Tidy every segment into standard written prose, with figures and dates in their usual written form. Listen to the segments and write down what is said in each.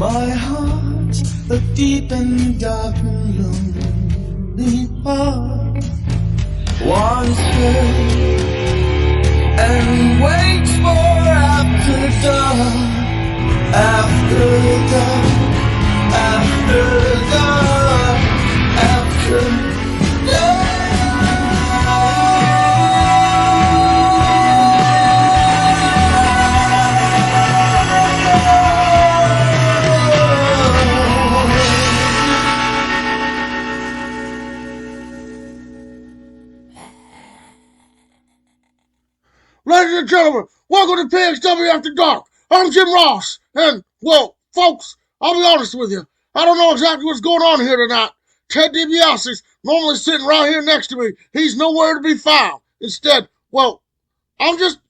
My heart, a deep and dark and lonely heart, wanders and waits for after dark, after dark, after dark, after dark. Ladies and gentlemen, welcome to PXW After Dark. I'm Jim Ross, and, well, folks, I'll be honest with you. I don't know exactly what's going on here tonight. Ted DiBiase's normally sitting right here next to me. He's nowhere to be found. Instead, well, I'm just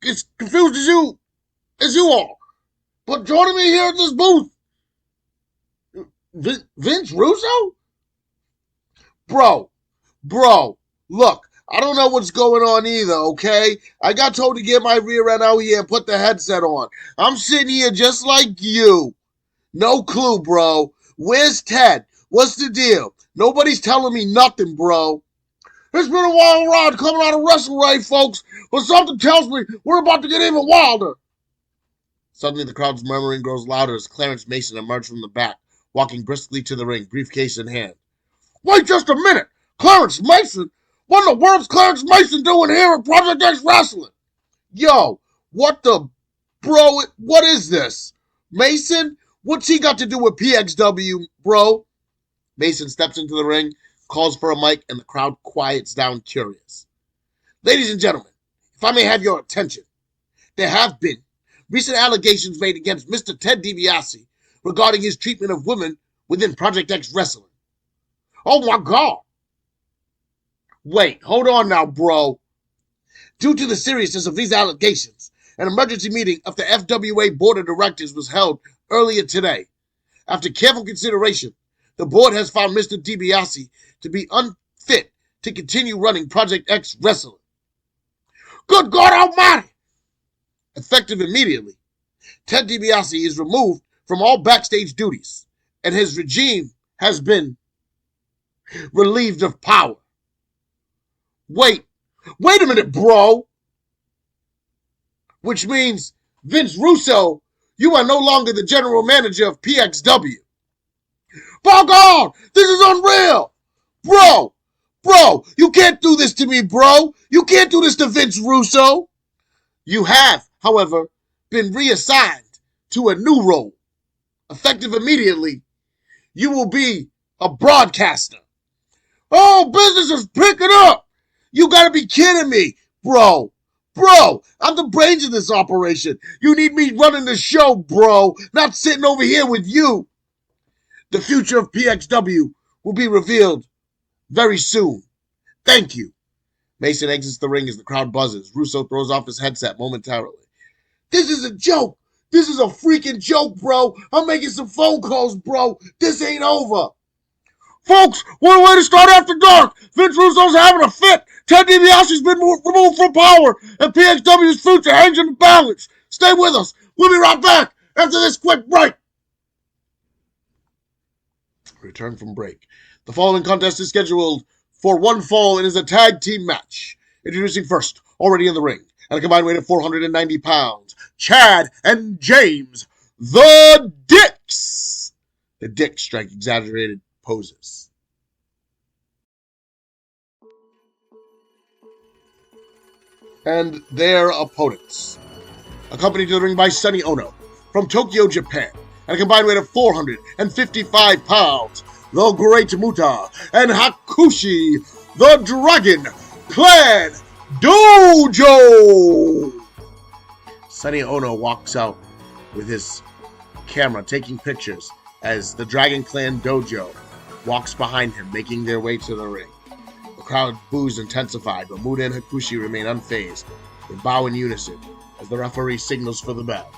as confused as you are. But joining me here at this booth, Vince Russo? Bro, look. I don't know what's going on either, okay? I got told to get my rear end out here and put the headset on. I'm sitting here just like you. No clue, bro. Where's Ted? What's the deal? Nobody's telling me nothing, bro. It's been a wild ride coming out of WrestleRave, folks, but something tells me we're about to get even wilder. Suddenly, the crowd's murmuring grows louder as Clarence Mason emerged from the back, walking briskly to the ring, briefcase in hand. Wait just a minute! Clarence Mason? What in the world's Clarence Mason doing here at Project X Wrestling? Yo, what is this? Mason? What's he got to do with PXW, bro? Mason steps into the ring, calls for a mic, and the crowd quiets down curious. Ladies and gentlemen, if I may have your attention, there have been recent allegations made against Mr. Ted DiBiase regarding his treatment of women within Project X Wrestling. Oh my God! Wait, hold on now, bro. Due to the seriousness of these allegations, an emergency meeting of the FWA Board of Directors was held earlier today. After careful consideration, the board has found Mr. DiBiase to be unfit to continue running Project X Wrestling. Good God Almighty! Effective immediately, Ted DiBiase is removed from all backstage duties, and his regime has been relieved of power. Wait a minute, bro. Which means, Vince Russo, you are no longer the general manager of PXW. By God, this is unreal. Bro, you can't do this to me, bro. You can't do this to Vince Russo. You have, however, been reassigned to a new role. Effective immediately, you will be a broadcaster. Oh, business is picking up. You gotta be kidding me, bro. I'm the brains of this operation. You need me running the show, bro, not sitting over here with you. The future of PXW will be revealed very soon. Thank you. Mason exits the ring as the crowd buzzes. Russo throws off his headset momentarily. This is a joke. This is a freaking joke, bro. I'm making some phone calls, bro. This ain't over. Folks, what a way to start after dark. Vince Russo's having a fit. Ted DiBiase's been removed from power, and PXW's future hangs in the balance. Stay with us. We'll be right back after this quick break. Return from break. The following contest is scheduled for one fall and is a tag team match. Introducing first, already in the ring, at a combined weight of 490 pounds, Chad and James, the Dicks. The Dicks strike exaggerated poses. And their opponents. Accompanied to the ring by Sonny Ono from Tokyo, Japan, at a combined weight of 455 pounds, the Great Muta and Hakushi, the Dragon Clan Dojo. Sonny Ono walks out with his camera taking pictures as the Dragon Clan Dojo walks behind him, making their way to the ring. The crowd boos intensified, but Muta and Hakushi remain unfazed and bow in unison as the referee signals for the bell.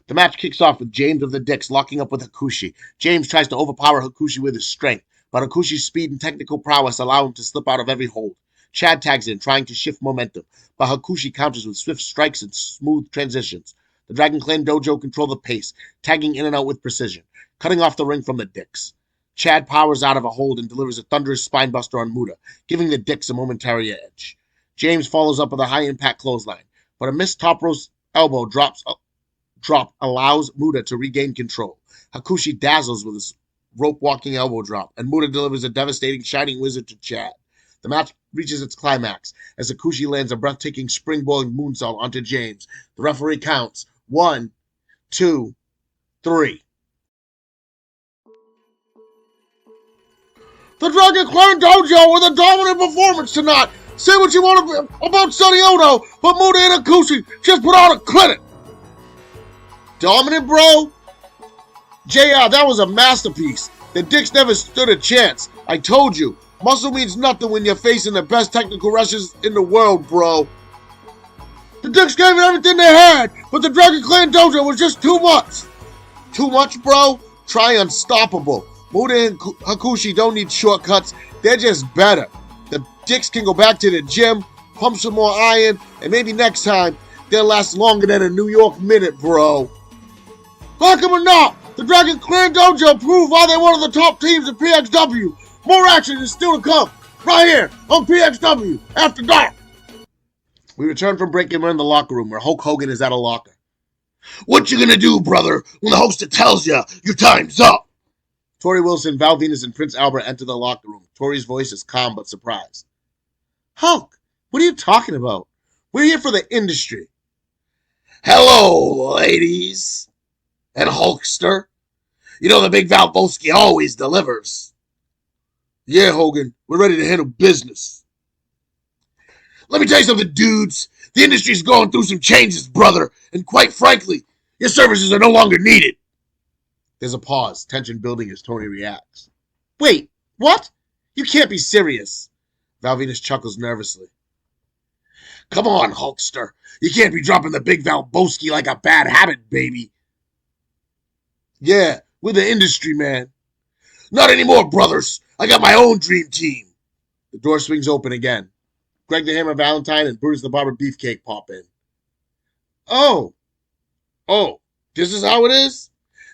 The match kicks off with James of the Dicks locking up with Hakushi. James tries to overpower Hakushi with his strength, but Hakushi's speed and technical prowess allow him to slip out of every hold. Chad tags in, trying to shift momentum, but Hakushi counters with swift strikes and smooth transitions. The Dragon Clan dojo control the pace, tagging in and out with precision, cutting off the ring from the Dicks. Chad powers out of a hold and delivers a thunderous spinebuster on Muta, giving the Dicks a momentary edge. James follows up with a high-impact clothesline, but a missed top rope elbow drop allows Muta to regain control. Hakushi dazzles with his rope-walking elbow drop, and Muta delivers a devastating Shining Wizard to Chad. The match reaches its climax as Hakushi lands a breathtaking springboarding moonsault onto James. The referee counts 1, 2, 3. The Dragon Clan Dojo with a dominant performance tonight. Say what you want about Sonny Ono, but Muta and Hakushi just put on a clinic. Dominant, bro? JR, that was a masterpiece. The Dicks never stood a chance. I told you, muscle means nothing when you're facing the best technical wrestlers in the world, bro. The Dicks gave it everything they had, but the Dragon Clan Dojo was just too much. Too much, bro? Try Unstoppable. Muta and Hakushi don't need shortcuts. They're just better. The Dicks can go back to the gym, pump some more iron, and maybe next time they'll last longer than a New York minute, bro. Like him or not, the Dragon Clan Dojo proved why they're one of the top teams in PXW. More action is still to come, right here on PXW After Dark. We return from break and we're in the locker room where Hulk Hogan is at a locker. What you gonna do, brother, when the host tells you your time's up? Tori Wilson, Val Venus, and Prince Albert enter the locker room. Tori's voice is calm but surprised. Hulk, what are you talking about? We're here for the industry. Hello, ladies. And Hulkster. You know the big Val Volsky always delivers. Yeah, Hogan, we're ready to handle business. Let me tell you something, dudes. The industry's going through some changes, brother. And quite frankly, your services are no longer needed. There's a pause, tension building as Tony reacts. Wait, what? You can't be serious. Val Venus chuckles nervously. Come on, Hulkster. You can't be dropping the big Val Volsky like a bad habit, baby. Yeah, we're the industry, man. Not anymore, brothers. I got my own dream team. The door swings open again. Greg the Hammer Valentine and Brutus the Barber Beefcake pop in. Oh, this is how it is?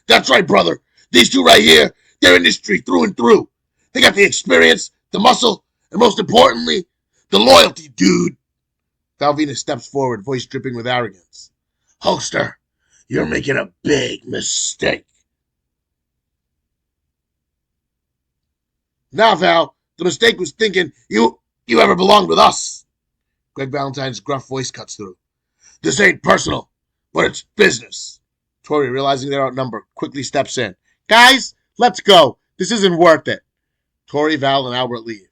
That's right, brother. These two right here, they're industry through and through. They got the experience, the muscle, and most importantly, the loyalty, dude. Val Venus steps forward, voice dripping with arrogance. Hulkster, you're making a big mistake. Now, Val, the mistake was thinking you ever belonged with us. Greg Valentine's gruff voice cuts through. This ain't personal, but it's business. Tori, realizing they're outnumbered, quickly steps in. Guys, let's go. This isn't worth it. Tori, Val, and Albert leave.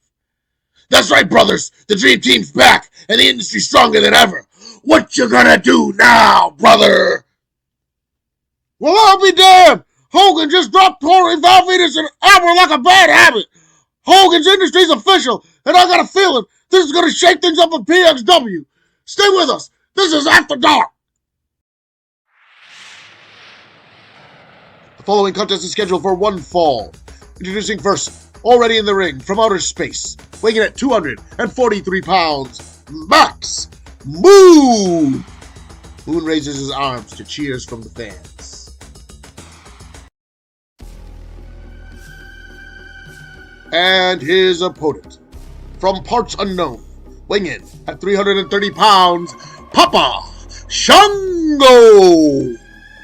That's right, brothers. The dream team's back, and the industry's stronger than ever. What you gonna do now, brother? Well, I'll be damned. Hogan just dropped Tori, Val Venus, and Albert like a bad habit. Hogan's Industries official, and I got a feeling this is going to shake things up at PXW. Stay with us. This is After Dark. The following contest is scheduled for one fall. Introducing first, already in the ring from outer space, weighing in at 243 pounds, Max Moon. Moon raises his arms to cheers from the fans. And his opponent, from parts unknown, weighing in at 330 pounds, Papa Shango!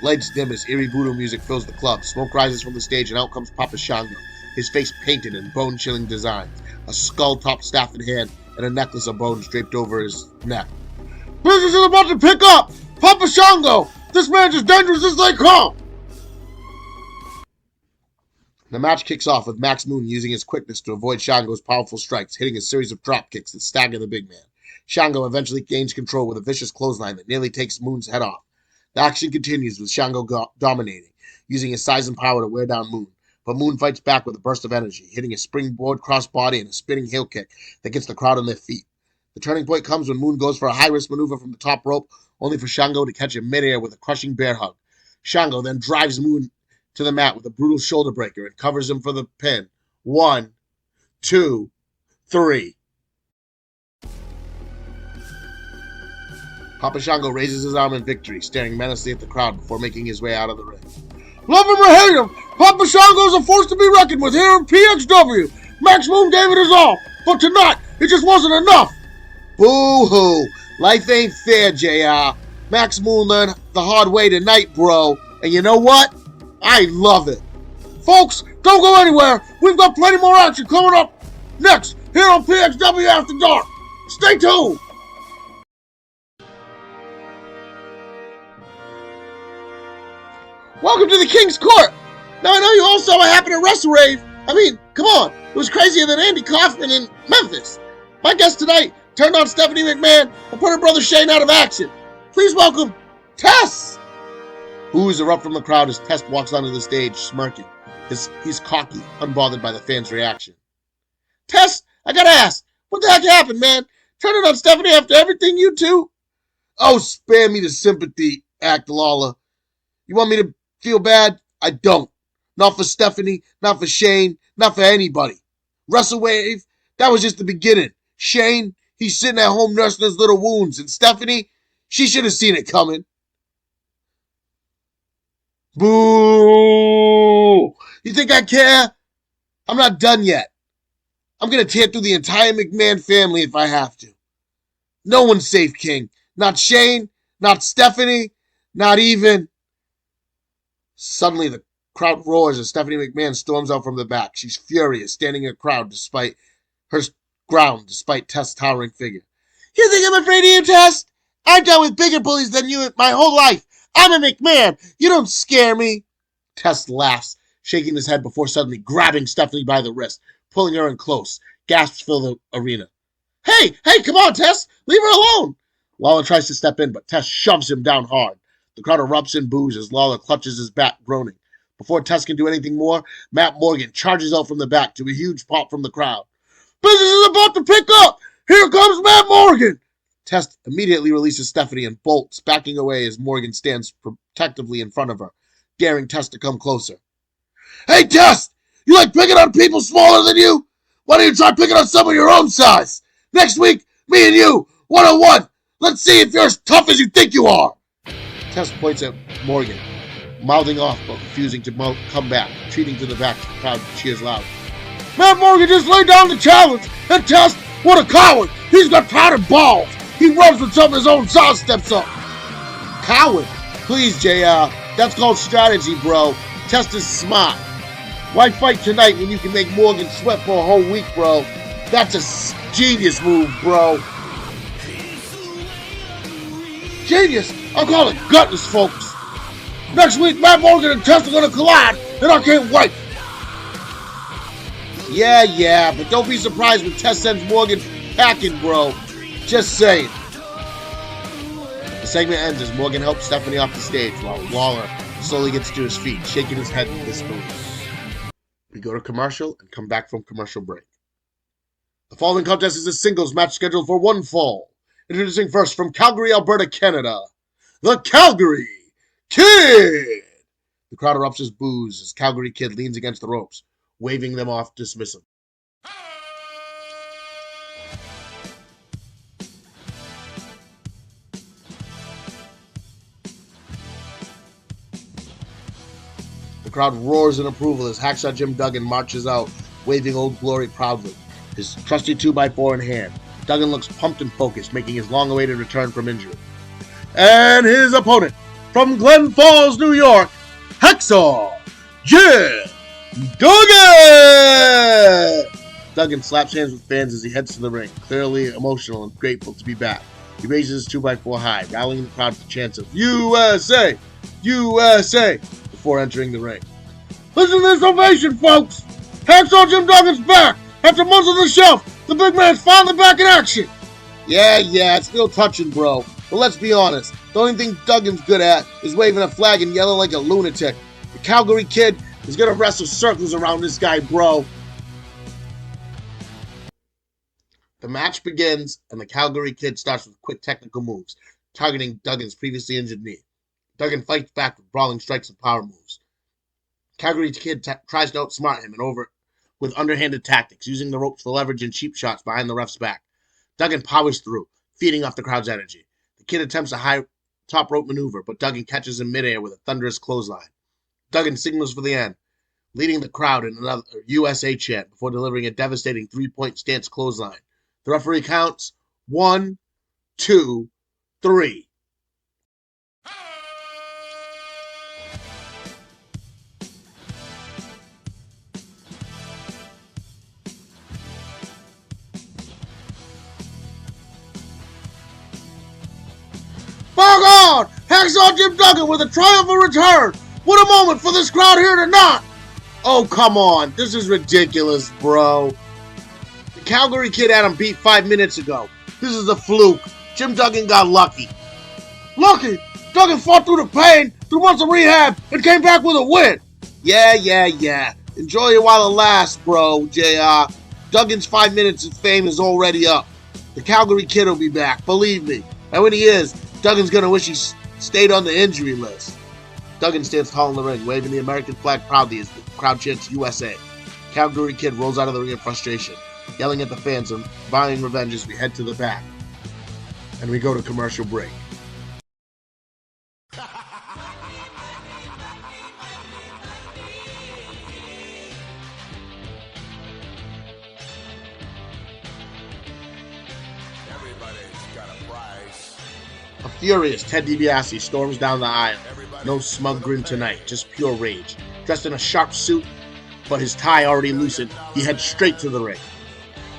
Lights dim as eerie voodoo music fills the club. Smoke rises from the stage and out comes Papa Shango, his face painted in bone-chilling designs, a skull-topped staff in hand, and a necklace of bones draped over his neck. Business is about to pick up! Papa Shango! This man's as dangerous as they come! The match kicks off with Max Moon using his quickness to avoid Shango's powerful strikes, hitting a series of drop kicks that stagger the big man. Shango eventually gains control with a vicious clothesline that nearly takes Moon's head off. The action continues with Shango dominating, using his size and power to wear down Moon. But Moon fights back with a burst of energy, hitting a springboard crossbody and a spinning heel kick that gets the crowd on their feet. The turning point comes when Moon goes for a high-risk maneuver from the top rope, only for Shango to catch him midair with a crushing bear hug. Shango then drives Moon to the mat with a brutal shoulder breaker and covers him for the pin. 1, 2, 3. Papa Shango raises his arm in victory, staring menacingly at the crowd before making his way out of the ring. Love him or hate him, Papa Shango is a force to be reckoned with here in PXW. Max Moon gave it his all, but tonight it just wasn't enough. Boo-hoo. Life ain't fair, JR. Max Moon learned the hard way tonight, bro. And you know what? I love it. Folks, don't go anywhere. We've got plenty more action coming up next here on PXW After Dark. Stay tuned. Welcome to the King's Court. Now, I know you all saw what happened at WrestleRave. I mean, come on. It was crazier than Andy Kaufman in Memphis. My guest tonight turned on Stephanie McMahon and put her brother Shane out of action. Please welcome Test. Boos erupt from the crowd as Test walks onto the stage, smirking. He's cocky, unbothered by the fans' reaction. Test, I gotta ask, what the heck happened, man? Turning on Stephanie after everything you two? Oh, spare me the sympathy act, Lawler. You want me to feel bad? I don't. Not for Stephanie, not for Shane, not for anybody. WrestleRave, that was just the beginning. Shane, he's sitting at home nursing his little wounds. And Stephanie, she should have seen it coming. Boo! You think I care? I'm not done yet. I'm going to tear through the entire McMahon family if I have to. No one's safe, King. Not Shane, not Stephanie, not even... Suddenly, the crowd roars as Stephanie McMahon storms out from the back. She's furious, standing in a crowd despite Test's towering figure. You think I'm afraid of you, Test? I've dealt with bigger bullies than you my whole life. I'm a McMahon. You don't scare me. Test laughs, shaking his head before suddenly grabbing Stephanie by the wrist, pulling her in close. Gasps fill the arena. Hey, come on, Test. Leave her alone. Lawler tries to step in, but Test shoves him down hard. The crowd erupts in boos as Lawler clutches his back, groaning. Before Test can do anything more, Matt Morgan charges out from the back to a huge pop from the crowd. Business is about to pick up! Here comes Matt Morgan! Test immediately releases Stephanie and bolts, backing away as Morgan stands protectively in front of her, daring Test to come closer. Hey, Test! You like picking on people smaller than you? Why don't you try picking on someone your own size? Next week, me and you, one-on-one. Let's see if you're as tough as you think you are. Test points at Morgan, mouthing off but refusing to come back, retreating to the back as the crowd cheers loud. Matt Morgan just laid down the challenge, and Test, what a coward! He's got powdered balls! He rubs when some of his own size steps up! Coward? Please, JR, that's called strategy, bro. Test is smart. Why fight tonight when you can make Morgan sweat for a whole week, bro? That's a genius move, bro. Genius? I'll call it gutless, folks. Next week, Matt Morgan and Test are going to collide, and I can't wait. Yeah, but don't be surprised when Test sends Morgan packing, bro. Just saying. The segment ends as Morgan helps Stephanie off the stage while Lawler slowly gets to his feet, shaking his head in disbelief. We go to commercial and come back from commercial break. The following contest is a singles match scheduled for one fall. Introducing first from Calgary, Alberta, Canada, the Calgary Kid! The crowd erupts as boos as Calgary Kid leans against the ropes, waving them off dismissive. The crowd roars in approval as Hacksaw Jim Duggan marches out, waving Old Glory proudly, his trusty 2x4 in hand. Duggan looks pumped and focused, making his long-awaited return from injury. And his opponent, from Glen Falls, New York, Hacksaw Jim Duggan! Duggan slaps hands with fans as he heads to the ring, clearly emotional and grateful to be back. He raises his 2x4 high, rallying the crowd with chants of USA! USA! Before entering the ring. Listen to this ovation, folks! Hacksaw Jim Duggan's back! After months on the shelf, the big man's finally back in action! Yeah, it's still touching, bro. But let's be honest, the only thing Duggan's good at is waving a flag and yelling like a lunatic. The Calgary Kid is gonna wrestle circles around this guy, bro. The match begins, and the Calgary Kid starts with quick technical moves, targeting Duggan's previously injured knee. Duggan fights back with brawling strikes and power moves. Calgary Kid tries to outsmart him with underhanded tactics, using the ropes for leverage and cheap shots behind the ref's back. Duggan powers through, feeding off the crowd's energy. The Kid attempts a high top rope maneuver, but Duggan catches him midair with a thunderous clothesline. Duggan signals for the end, leading the crowd in another USA chant before delivering a devastating 3-point stance clothesline. The referee counts 1, 2, 3. By God! Hacksaw Jim Duggan with a triumphant return! What a moment for this crowd here tonight! Oh, come on. This is ridiculous, bro. The Calgary Kid had him beat 5 minutes ago. This is a fluke. Jim Duggan got lucky. Lucky? Duggan fought through the pain, through months of rehab, and came back with a win. Yeah. Enjoy it while it lasts, bro, JR. Duggan's 5 minutes of fame is already up. The Calgary Kid will be back, believe me. And when he is, Duggan's going to wish he stayed on the injury list. Duggan stands tall in the ring, waving the American flag proudly as the crowd chants USA. Calgary Kid rolls out of the ring in frustration, yelling at the fans and vowing revenge as we head to the back. And we go to commercial break. Everybody's got a price. A furious Ted DiBiase storms down the aisle. No smug grin tonight, just pure rage. Dressed in a sharp suit, but his tie already loosened, he heads straight to the ring.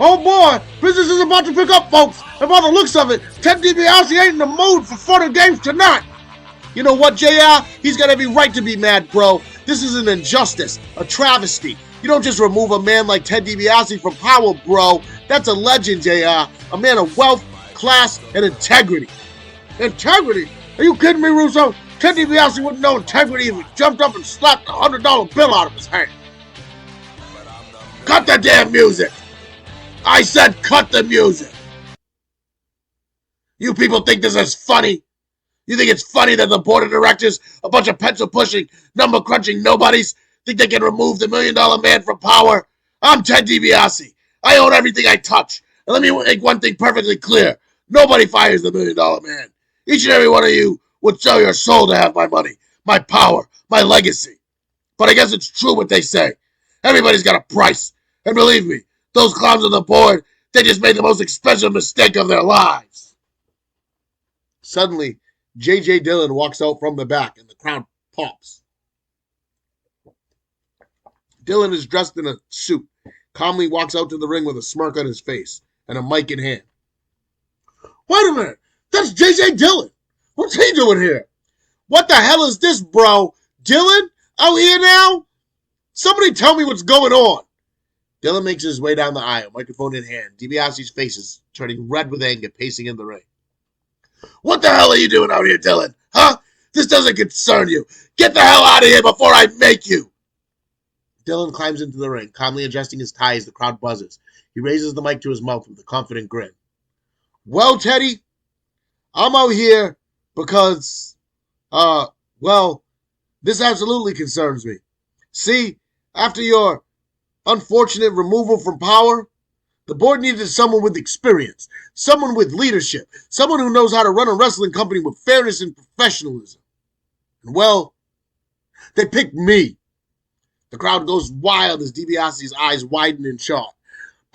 Oh boy, business is about to pick up, folks. And by the looks of it, Ted DiBiase ain't in the mood for fun and games tonight. You know what, JR? He's got every right to be mad, bro. This is an injustice, a travesty. You don't just remove a man like Ted DiBiase from power, bro. That's a legend, JR. A man of wealth, class, and integrity. Integrity? Are you kidding me, Russo? Ted DiBiase wouldn't know integrity if he jumped up and slapped a $100 bill out of his hand. Cut the damn music! I said cut the music! You people think this is funny? You think it's funny that the board of directors, a bunch of pencil-pushing, number-crunching nobodies, think they can remove the $1 million man from power? I'm Ted DiBiase. I own everything I touch. And let me make one thing perfectly clear. Nobody fires the $1 million man. Each and every one of you would sell your soul to have my money, my power, my legacy. But I guess it's true what they say. Everybody's got a price. And believe me, those clowns on the board, they just made the most expensive mistake of their lives. Suddenly, J.J. Dillon walks out from the back and the crowd pops. Dillon is dressed in a suit, calmly walks out to the ring with a smirk on his face and a mic in hand. Wait a minute, that's J.J. Dillon. What's he doing here? What the hell is this, bro? Dillon? Out here now? Somebody tell me what's going on. Dillon makes his way down the aisle, microphone in hand. DiBiase's face is turning red with anger, pacing in the ring. What the hell are you doing out here, Dillon? Huh? This doesn't concern you. Get the hell out of here before I make you. Dillon climbs into the ring, calmly adjusting his tie as the crowd buzzes. He raises the mic to his mouth with a confident grin. Well, Teddy, I'm out here because, well, this absolutely concerns me. See, after your unfortunate removal from power, the board needed someone with experience, someone with leadership, someone who knows how to run a wrestling company with fairness and professionalism. And well, they picked me. The crowd goes wild as DiBiase's eyes widen in shock.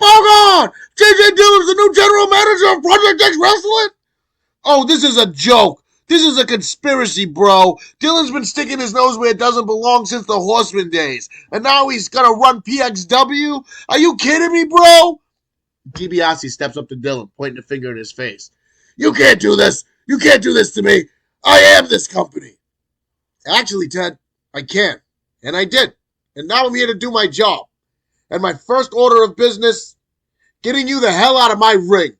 Oh God! J.J. Dillon's the new general manager of Project X Wrestling? Oh, this is a joke. This is a conspiracy, bro. Dillon's been sticking his nose where it doesn't belong since the Horseman days. And now he's gonna run PXW? Are you kidding me, bro? DiBiase steps up to Dillon, pointing a finger in his face. You can't do this. You can't do this to me. I am this company. Actually, Ted, I can. And I did. And now I'm here to do my job. And my first order of business, getting you the hell out of my ring.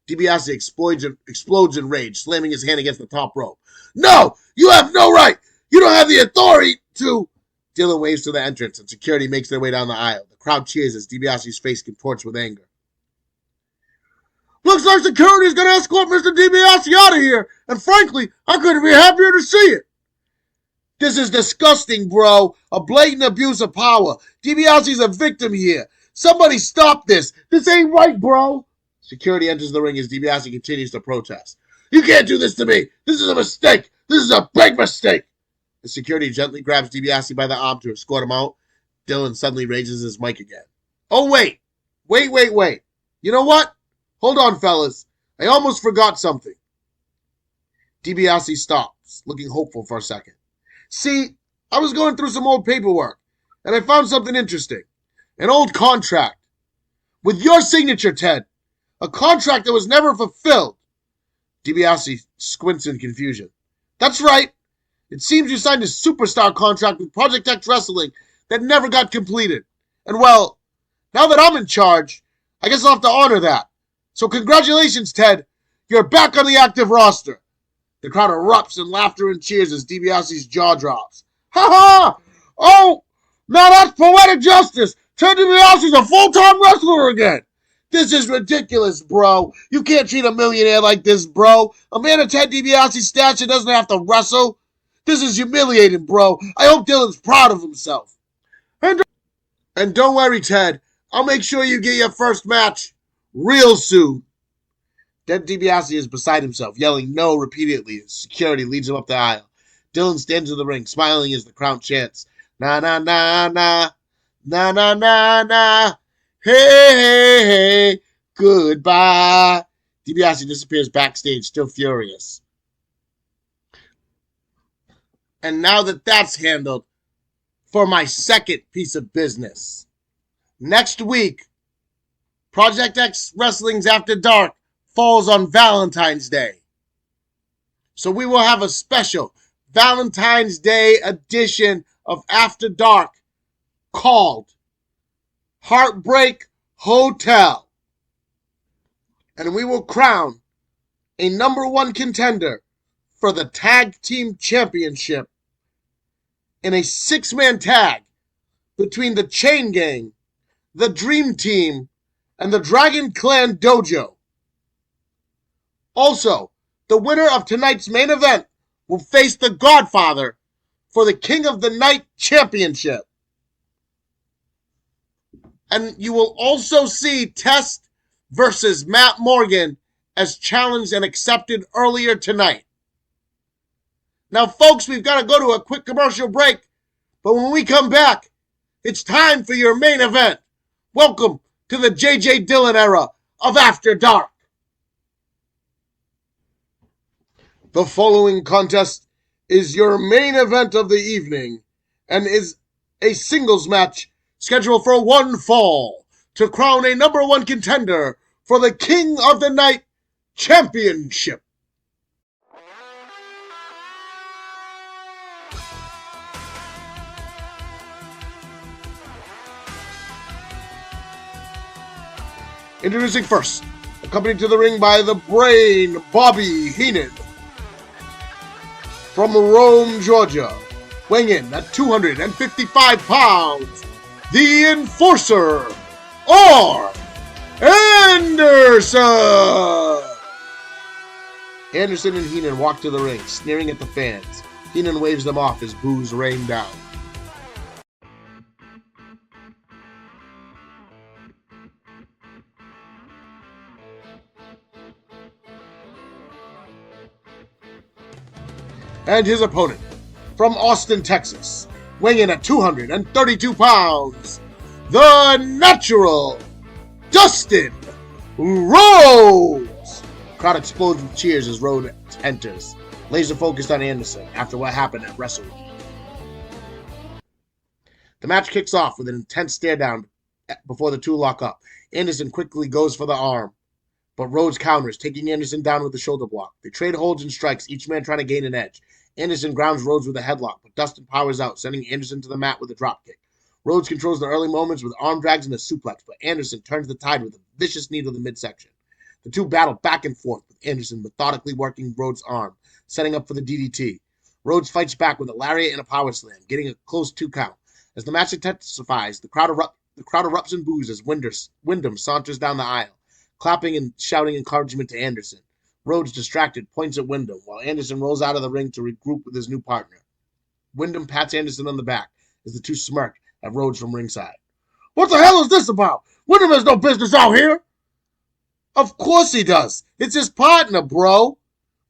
DiBiase explodes in rage, slamming his hand against the top rope. No! You have no right! You don't have the authority to... Dillon waves to the entrance, and security makes their way down the aisle. The crowd cheers as DiBiase's face contorts with anger. Looks like security is going to escort Mr. DiBiase out of here, and frankly, I couldn't be happier to see it. This is disgusting, bro. A blatant abuse of power. DiBiase's a victim here. Somebody stop this. This ain't right, bro. Security enters the ring as DiBiase continues to protest. You can't do this to me. This is a mistake. This is a big mistake. The security gently grabs DiBiase by the arm to escort him out. Dylan suddenly raises his mic again. Oh, wait. Wait. You know what? Hold on, fellas. I almost forgot something. DiBiase stops, looking hopeful for a second. See, I was going through some old paperwork, and I found something interesting. An old contract. With your signature, Ted. A contract that was never fulfilled. DiBiase squints in confusion. That's right. It seems you signed a superstar contract with Project X Wrestling that never got completed. And well, now that I'm in charge, I guess I'll have to honor that. So congratulations, Ted. You're back on the active roster. The crowd erupts in laughter and cheers as DiBiase's jaw drops. Ha ha! Oh, now that's poetic justice. Ted DiBiase's a full-time wrestler again. This is ridiculous, bro. You can't treat a millionaire like this, bro. A man of Ted DiBiase's stature doesn't have to wrestle. This is humiliating, bro. I hope Dylan's proud of himself. And don't worry, Ted. I'll make sure you get your first match real soon. Ted DiBiase is beside himself, yelling no repeatedly as security leads him up the aisle. Dylan stands in the ring, smiling as the crowd chants, na na na na, na na na na, hey, goodbye. DiBiase disappears backstage, still furious. And now that that's handled, for my second piece of business. Next week, Project X Wrestling's After Dark falls on Valentine's Day. So we will have a special Valentine's Day edition of After Dark called Heartbreak Hotel. And we will crown a number one contender for the Tag Team Championship in a six-man tag between the Chain Gang, the Dream Team, and the Dragon Clan Dojo. Also, the winner of tonight's main event will face the Godfather for the King of the Night Championship. And you will also see Test versus Matt Morgan as challenged and accepted earlier tonight. Now, folks, we've got to go to a quick commercial break, but when we come back, it's time for your main event. Welcome to the J.J. Dillon era of After Dark. The following contest is your main event of the evening and is a singles match scheduled for one fall to crown a number one contender for the King of the Night Championship. Introducing first, accompanied to the ring by the Brain, Bobby Heenan. From Rome, Georgia, weighing in at 255 pounds, the Enforcer, R. Anderson! Anderson and Heenan walk to the ring, sneering at the fans. Heenan waves them off as boos rain down. And his opponent, from Austin, Texas, weighing in at 232 pounds, the Natural, Dustin Rhodes! Crowd explodes with cheers as Rhodes enters, laser focused on Anderson after what happened at WrestleRave. The match kicks off with an intense stare down before the two lock up. Anderson quickly goes for the arm, but Rhodes counters, taking Anderson down with the shoulder block. They trade holds and strikes, each man trying to gain an edge. Anderson grounds Rhodes with a headlock, but Dustin powers out, sending Anderson to the mat with a dropkick. Rhodes controls the early moments with arm drags and a suplex, but Anderson turns the tide with a vicious knee to the midsection. The two battle back and forth, with Anderson methodically working Rhodes' arm, setting up for the DDT. Rhodes fights back with a lariat and a power slam, getting a close 2 count. As the match intensifies, the crowd erupts and boos as Wyndham saunters down the aisle, clapping and shouting encouragement to Anderson. Rhodes, distracted, points at Wyndham, while Anderson rolls out of the ring to regroup with his new partner. Wyndham pats Anderson on the back as the two smirk at Rhodes from ringside. What the hell is this about? Wyndham has no business out here! Of course he does. It's his partner, bro.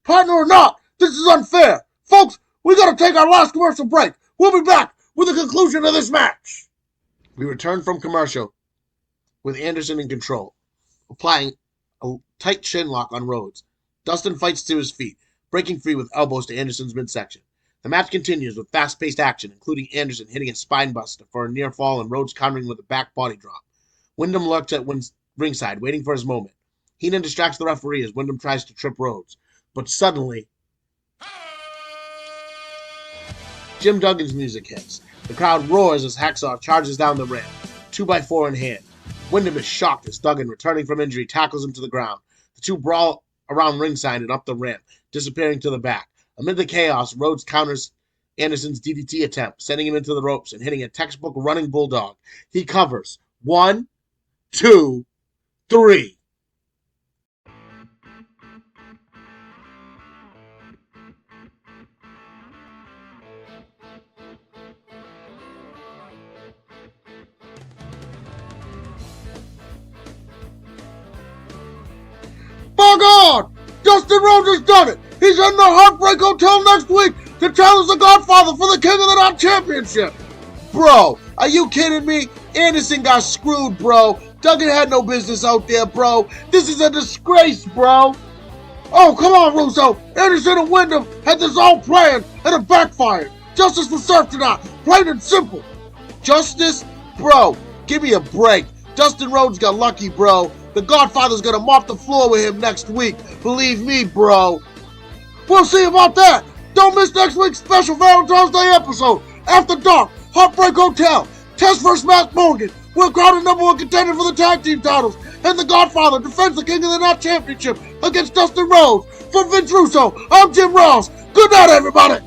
Partner or not, this is unfair. Folks, we gotta take our last commercial break. We'll be back with the conclusion of this match. We return from commercial with Anderson in control, applying a tight chin lock on Rhodes. Dustin fights to his feet, breaking free with elbows to Anderson's midsection. The match continues with fast-paced action, including Anderson hitting a spinebuster for a near fall and Rhodes countering with a back body drop. Wyndham lurks at ringside, waiting for his moment. Heenan distracts the referee as Wyndham tries to trip Rhodes. But suddenly, Jim Duggan's music hits. The crowd roars as Hacksaw charges down the ramp, 2x4 in hand. Wyndham is shocked as Duggan, returning from injury, tackles him to the ground. The two brawl around ringside and up the ramp, disappearing to the back. Amid the chaos, Rhodes counters Anderson's DDT attempt, sending him into the ropes and hitting a textbook running bulldog. He covers. 1, 2, 3. By God! Dustin Rhodes has done it! He's in the Heartbreak Hotel next week to challenge the Godfather for the King of the Knot Championship! Bro, are you kidding me? Anderson got screwed, bro. Duggan had no business out there, bro. This is a disgrace, bro. Oh, come on, Russo. Anderson and Wyndham had this all planned and it backfired. Justice was served tonight. Plain and simple. Justice? Bro, give me a break. Dustin Rhodes got lucky, bro. The Godfather's gonna mop the floor with him next week. Believe me, bro. We'll see about that. Don't miss next week's special Valentine's Day episode. After Dark, Heartbreak Hotel, Test vs. Matt Morgan. We'll crown the #1 contender for the tag team titles. And the Godfather defends the King of the Knot Championship against Dustin Rhodes. For Vince Russo, I'm Jim Ross. Good night, everybody.